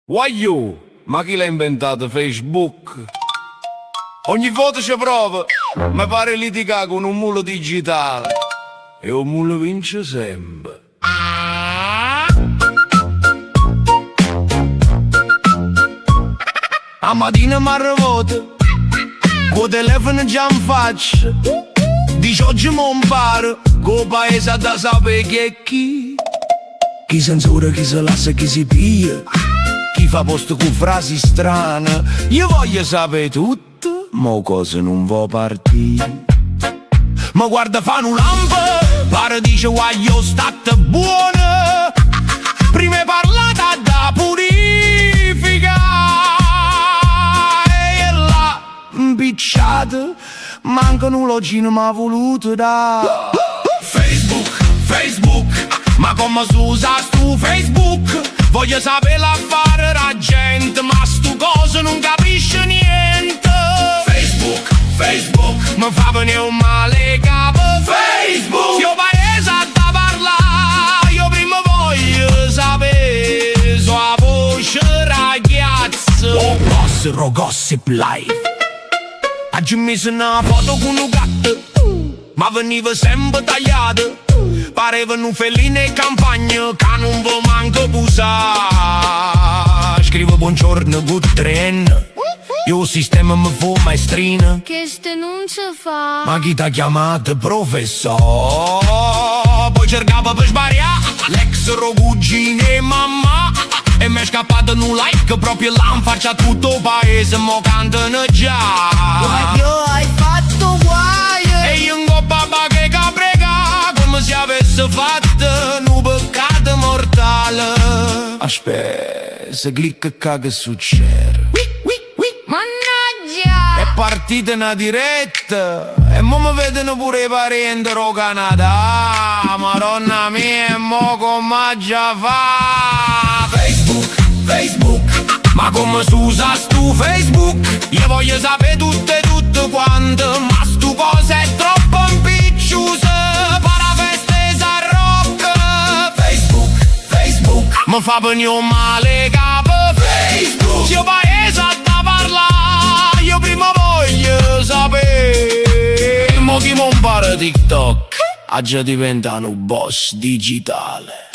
Guagliò, ma chi l'ha inventato Facebook? Ogni volta ci prova, mi pare litigare con un mulo digitale. E un mulo vince sempre. A mattina mi arrevoto, con telefono già in faccia. Dice oggi mi imparo, con paese a da sapere chi è chi. Chi censura, chi si lascia, chi si pia. Chi fa posto con frasi strane. Io voglio sapere tutto, ma cosa non vuoi partire. Ma guarda fanno un lampo, pare dice guaglio state buona. Prima è parlata da purifica. E là, impicciata, manca un logino ma voluto da Facebook, ma come si usa stu Facebook? Voglio sapere la fare la gente, ma stu cosa non capisce niente. Facebook, mi fa venire un male capo. Facebook, io paese da parlare, io prima voglio sapere sua voce ragazza. Oh, Boss Gossip Live. Oggi mi sono una foto con un gatto, ma veniva sempre tagliato. Pareva un felino in campagna che non vuoi manco pusare. Scrivo buongiorno, good trend. Io il sistema mi fa maestrina. Che ste non ci fa. Ma chi t'ha chiamato professore? Poi cercava per sbagliare l'ex cugina e mamma. E mi è scappato un like proprio là in faccia a tutto il paese. Mo cantano già. Guaglio hai fatto guaio. E io un babà che caprega, come se avesse fatto un peccato mortale. Aspetta, se clicca che succede? Mannaggia. È partita una diretta e mo mi vedono pure i parenti ro Canada. Madonna mia, e mo come già fa? Facebook, ma come si usa stu Facebook? Io voglio sapere tutto quanto, ma stu cosa è troppo impicciusa. Para feste sa rock. Facebook, mi fa venire un male capo. Facebook, io paese da parlare, io prima voglio sapere. Mo chi mi impara TikTok, a già diventa un boss digitale.